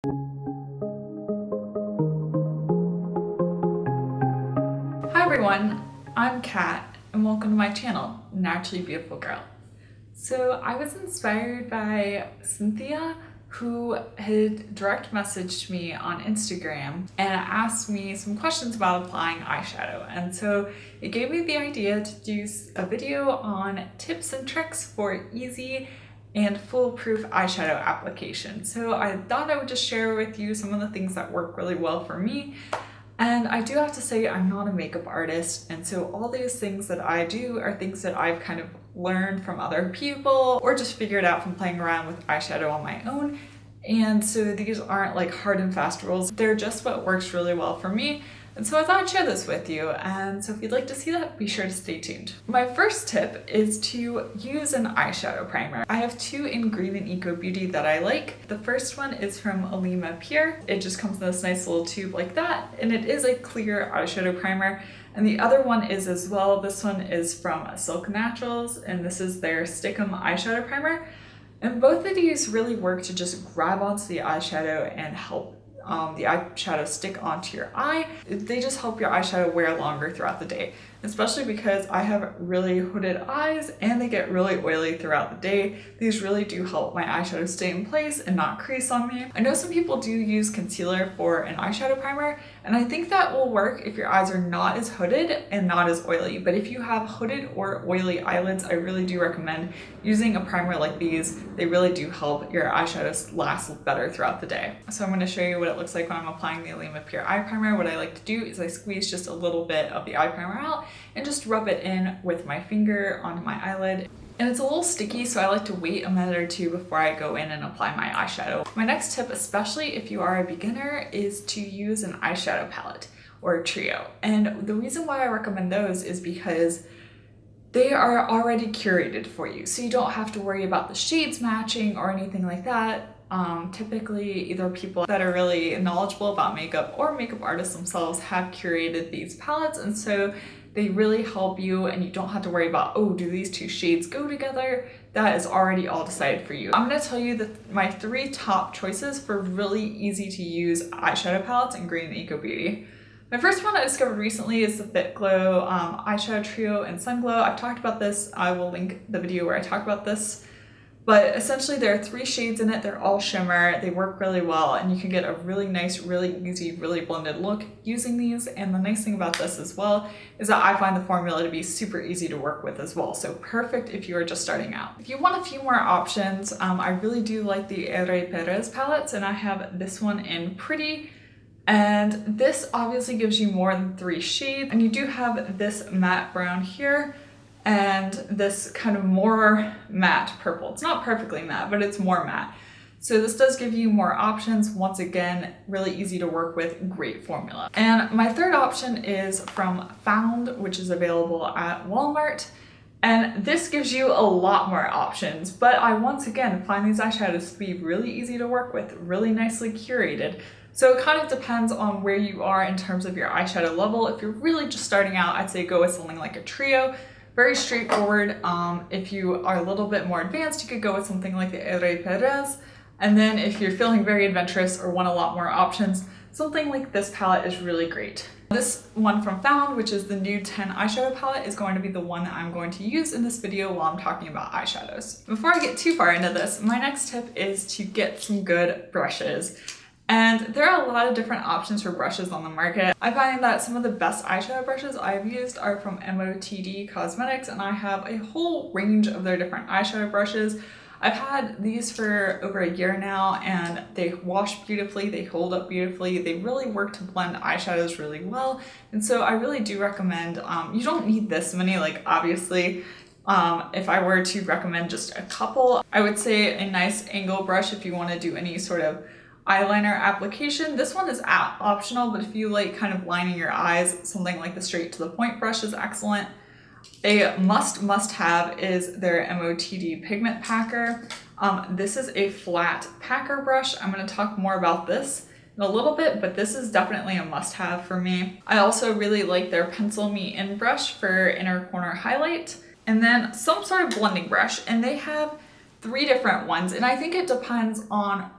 Hi everyone, I'm Kat and welcome to my channel, Naturally Beautiful Girl. So I was inspired by Cynthia, who had direct messaged me on Instagram and asked me some questions about applying eyeshadow. And so it gave me the idea to do a video on tips and tricks for easy and foolproof eyeshadow application. So I thought I would just share with you some of the things that work really well for me. And I do have to say I'm not a makeup artist, and so all these things that I do are things that I've kind of learned from other people or just figured out from playing around with eyeshadow on my own. And so these aren't like hard and fast rules, they're just what works really well for me. And so I thought I'd share this with you, and so if you'd like to see that, be sure to stay tuned. My first tip is to use an eyeshadow primer. I have two in Green and Eco Beauty that I like. The first one is from Alima Pure. It just comes in this nice little tube like that, and it is a clear eyeshadow primer. And the other one is as well. This one is from Silk Naturals, and this is their Stickum eyeshadow primer. And both of these really work to just grab onto the eyeshadow and help the eyeshadow stick onto your eye. They just help your eyeshadow wear longer throughout the day, especially because I have really hooded eyes and they get really oily throughout the day. These really do help my eyeshadow stay in place and not crease on me. I know some people do use concealer for an eyeshadow primer, and I think that will work if your eyes are not as hooded and not as oily. But if you have hooded or oily eyelids, I really do recommend using a primer like these. They really do help your eyeshadows last better throughout the day. So I'm going to show you what it looks like when I'm applying the Alima Pure Eye Primer. What I like to do is I squeeze just a little bit of the eye primer out and just rub it in with my finger onto my eyelid. And it's a little sticky, so I like to wait a minute or two before I go in and apply my eyeshadow. My next tip, especially if you are a beginner, is to use an eyeshadow palette or a trio. And the reason why I recommend those is because they are already curated for you, so you don't have to worry about the shades matching or anything like that. Typically, either people that are really knowledgeable about makeup or makeup artists themselves have curated these palettes, and so they really help you, and you don't have to worry about, oh, do these two shades go together? That is already all decided for you. I'm going to tell you my three top choices for really easy to use eyeshadow palettes in Green and Eco Beauty. My first one I discovered recently is the Fitglow eyeshadow trio in Sun Glow. I've talked about this. I will link the video where I talk about this. But essentially there are 3 shades in it. They're all shimmer. They work really well, and you can get a really nice, really easy, really blended look using these. And the nice thing about this as well is that I find the formula to be super easy to work with as well. So perfect if you are just starting out. If you want a few more options, I really do like the Ebates palettes, and I have this one in Pretty. And this obviously gives you more than 3 shades. And you do have this matte brown here and this kind of more matte purple. It's not perfectly matte, but it's more matte. So this does give you more options. Once again, really easy to work with, great formula. And my third option is from Found, which is available at Walmart. And this gives you a lot more options, but I once again find these eyeshadows to be really easy to work with, really nicely curated. So it kind of depends on where you are in terms of your eyeshadow level. If you're really just starting out, I'd say go with something like a trio. Very straightforward. If you are a little bit more advanced, you could go with something like the Ebates. And then if you're feeling very adventurous or want a lot more options, something like this palette is really great. This one from Found, which is the Nude 10 eyeshadow palette, is going to be the one that I'm going to use in this video while I'm talking about eyeshadows. Before I get too far into this, my next tip is to get some good brushes. And there are a lot of different options for brushes on the market. I find that some of the best eyeshadow brushes I've used are from MOTD Cosmetics, and I have a whole range of their different eyeshadow brushes. I've had these for over a year now, and they wash beautifully, they hold up beautifully, they really work to blend eyeshadows really well. And so I really do recommend, you don't need this many, like obviously. If I were to recommend just a couple, I would say a nice angle brush if you want to do any sort of eyeliner application. This one is optional, but if you like kind of lining your eyes, something like the straight to the point brush is excellent. A must have is their MOTD pigment packer. This is a flat packer brush. I'm going to talk more about this in a little bit, but this is definitely a must have for me. I also really like their Pencil Me In brush for inner corner highlight, and then some sort of blending brush, and they have 3 different ones, and I think it depends on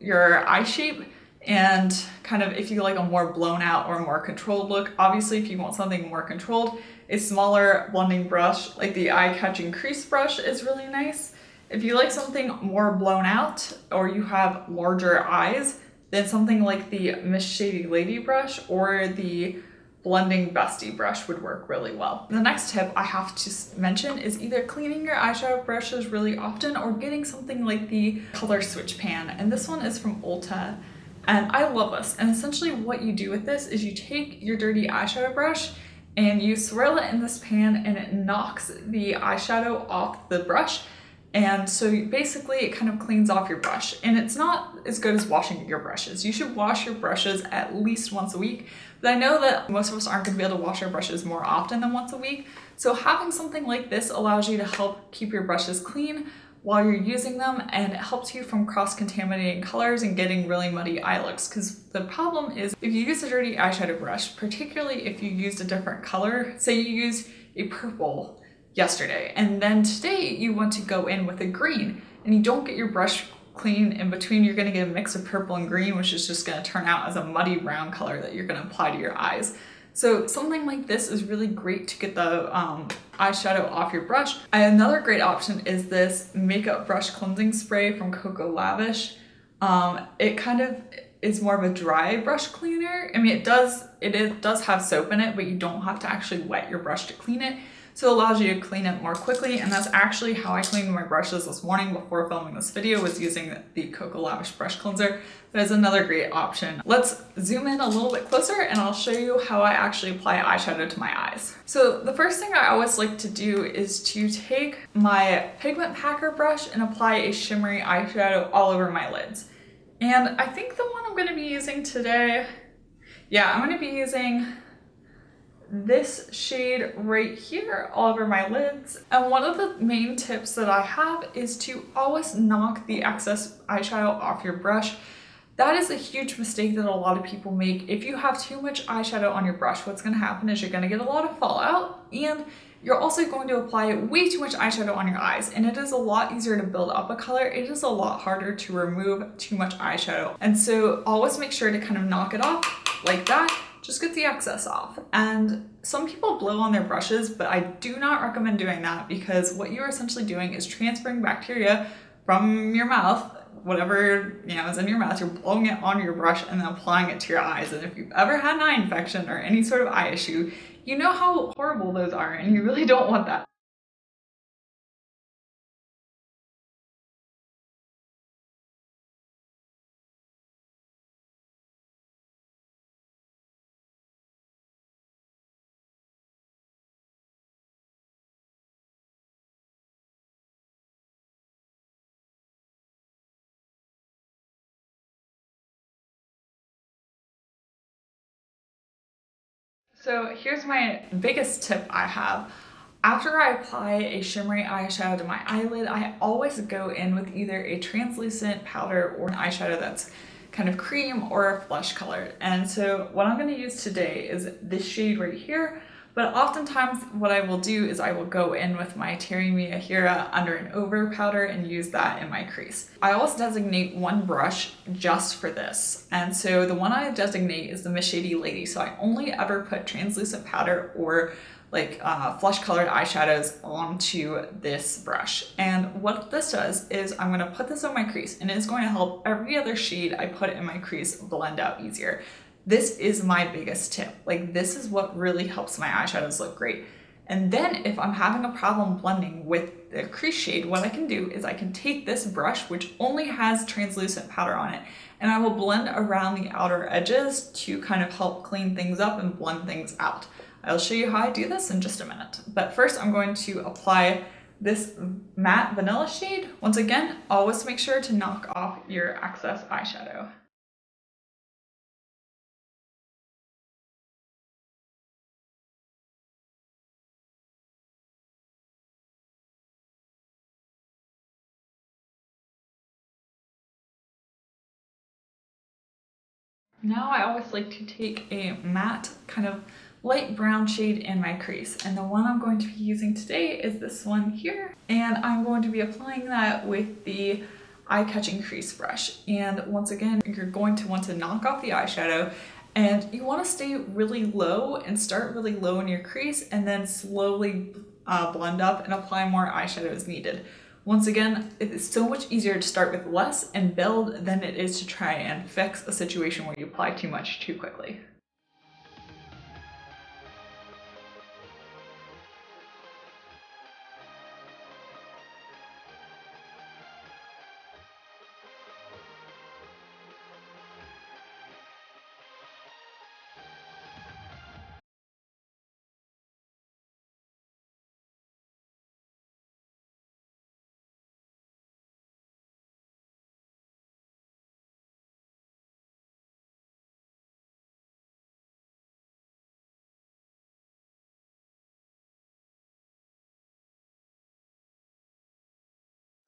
your eye shape and kind of if you like a more blown out or more controlled look. Obviously, if you want something more controlled, a smaller blending brush like the eye-catching crease brush is really nice. If you like something more blown out or you have larger eyes, then something like the Miss Shady Lady brush or the blending bestie brush would work really well. The next tip I have to mention is either cleaning your eyeshadow brushes really often or getting something like the color switch pan. And this one is from Ulta. And I love this. And essentially what you do with this is you take your dirty eyeshadow brush and you swirl it in this pan and it knocks the eyeshadow off the brush. And so basically it kind of cleans off your brush, and it's not as good as washing your brushes. You should wash your brushes at least once a week, but I know that most of us aren't going to be able to wash our brushes more often than once a week. So having something like this allows you to help keep your brushes clean while you're using them, and it helps you from cross-contaminating colors and getting really muddy eye looks. Because the problem is if you use a dirty eyeshadow brush, particularly if you used a different color, say you used a purple yesterday and then today you want to go in with a green and you don't get your brush clean in between, you're going to get a mix of purple and green, which is just going to turn out as a muddy brown color that you're going to apply to your eyes. So something like this is really great to get the eyeshadow off your brush. Another great option is this makeup brush cleansing spray from Coco Lavish. It kind of is more of a dry brush cleaner. I mean, it does have soap in it, but you don't have to actually wet your brush to clean it. So it allows you to clean it more quickly, and that's actually how I cleaned my brushes this morning before filming this video, was using the Coco Lavish brush cleanser. That is another great option. Let's zoom in a little bit closer and I'll show you how I actually apply eyeshadow to my eyes. So the first thing I always like to do is to take my pigment packer brush and apply a shimmery eyeshadow all over my lids. And I think the one I'm going to be using today, I'm going to be using this shade right here all over my lids. And one of the main tips that I have is to always knock the excess eyeshadow off your brush. That is a huge mistake that a lot of people make. If you have too much eyeshadow on your brush, what's going to happen is you're going to get a lot of fallout, and you're also going to apply way too much eyeshadow on your eyes. And it is a lot easier to build up a color. It is a lot harder to remove too much eyeshadow. And so always make sure to kind of knock it off like that. Just get the excess off. And some people blow on their brushes, but I do not recommend doing that, because what you're essentially doing is transferring bacteria from your mouth, whatever is in your mouth, you're blowing it on your brush and then applying it to your eyes. And if you've ever had an eye infection or any sort of eye issue, you know how horrible those are, and you really don't want that. So here's my biggest tip I have. After I apply a shimmery eyeshadow to my eyelid, I always go in with either a translucent powder or an eyeshadow that's kind of cream or flesh colored. And so what I'm going to use today is this shade right here. But oftentimes what I will do is I will go in with my Teri Miyahira under and over powder and use that in my crease. I always designate one brush just for this. And so the one I designate is the Miss Shady Lady. So I only ever put translucent powder or like flesh colored eyeshadows onto this brush. And what this does is I'm going to put this on my crease, and it's going to help every other shade I put in my crease blend out easier. This is my biggest tip. Like, this is what really helps my eyeshadows look great. And then if I'm having a problem blending with the crease shade, what I can do is I can take this brush, which only has translucent powder on it, and I will blend around the outer edges to kind of help clean things up and blend things out. I'll show you how I do this in just a minute. But first I'm going to apply this matte vanilla shade. Once again, always make sure to knock off your excess eyeshadow. Now I always like to take a matte kind of light brown shade in my crease, and the one I'm going to be using today is this one here, and I'm going to be applying that with the eye-catching crease brush. And once again, you're going to want to knock off the eyeshadow, and you want to stay really low and start really low in your crease and then slowly blend up and apply more eyeshadow as needed. Once again, it is so much easier to start with less and build than it is to try and fix a situation where you apply too much too quickly.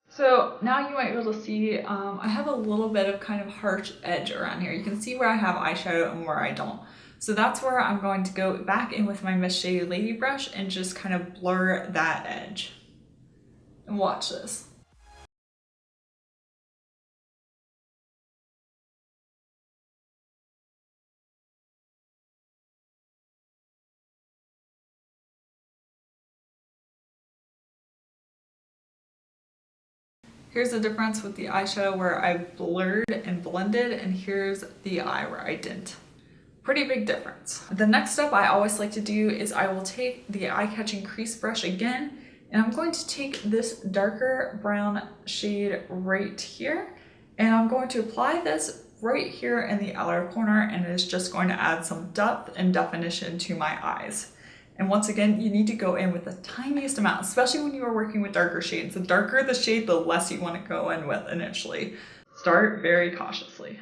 So now you might be able to see I have a little bit of kind of harsh edge around here. You can see where I have eyeshadow and where I don't. So that's where I'm going to go back in with my Miss Shady Lady brush and just kind of blur that edge. And watch this. Here's the difference with the eyeshadow where I blurred and blended, and here's the eye where I didn't. Pretty big difference. The next step I always like to do is I will take the eye-catching crease brush again, and I'm going to take this darker brown shade right here, and I'm going to apply this right here in the outer corner, and it's just going to add some depth and definition to my eyes. And once again, you need to go in with the tiniest amount, especially when you are working with darker shades. The darker the shade, the less you want to go in with initially. Start very cautiously.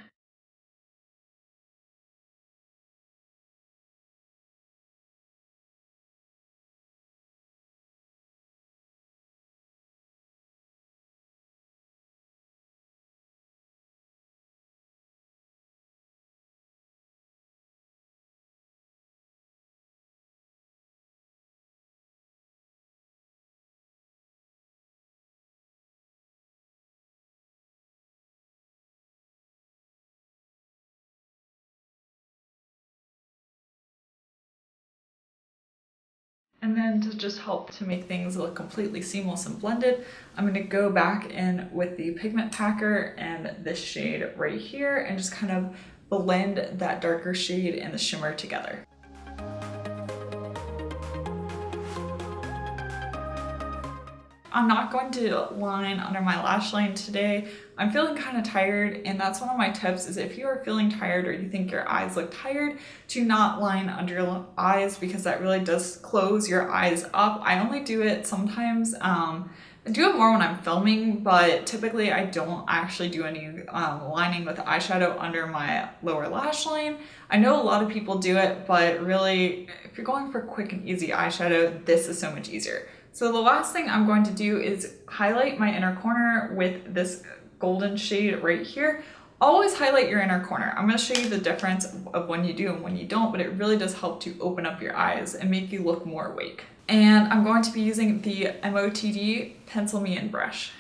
And then to just help to make things look completely seamless and blended, I'm going to go back in with the pigment packer and this shade right here and just kind of blend that darker shade and the shimmer together. I'm not going to line under my lash line today. I'm feeling kind of tired, and that's one of my tips is if you are feeling tired or you think your eyes look tired, to not line under your eyes because that really does close your eyes up. I only do it sometimes. I do it more when I'm filming, but typically I don't actually do any lining with eyeshadow under my lower lash line. I know a lot of people do it, but really, if you're going for quick and easy eyeshadow, this is so much easier. So the last thing I'm going to do is highlight my inner corner with this golden shade right here. Always highlight your inner corner. I'm going to show you the difference of when you do and when you don't, but it really does help to open up your eyes and make you look more awake. And I'm going to be using the MOTD Pencil Me In brush.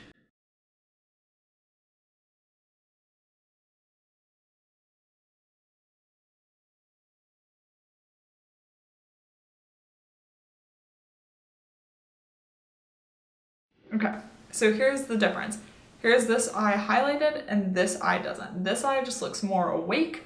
Okay, so here's the difference. Here's this eye highlighted and this eye doesn't. This eye just looks more awake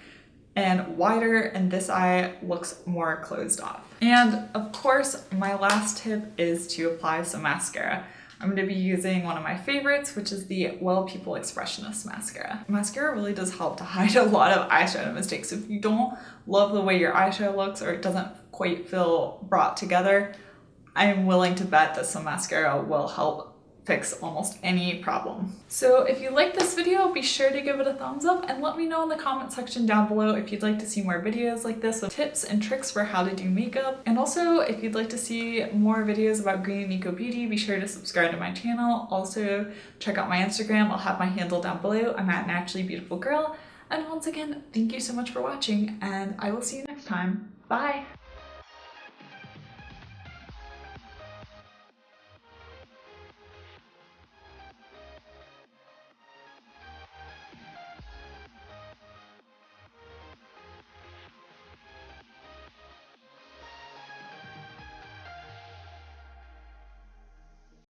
and wider, and this eye looks more closed off. And of course, my last tip is to apply some mascara. I'm going to be using one of my favorites, which is the Well People Expressionist mascara. Mascara really does help to hide a lot of eyeshadow mistakes. If you don't love the way your eyeshadow looks or it doesn't quite feel brought together, I'm willing to bet that some mascara will help fix almost any problem. So if you like this video, be sure to give it a thumbs up and let me know in the comment section down below if you'd like to see more videos like this with tips and tricks for how to do makeup. And also, if you'd like to see more videos about green and eco beauty, be sure to subscribe to my channel. Also, check out my Instagram. I'll have my handle down below. I'm at naturallybeautifulgirl. And once again, thank you so much for watching, and I will see you next time. Bye!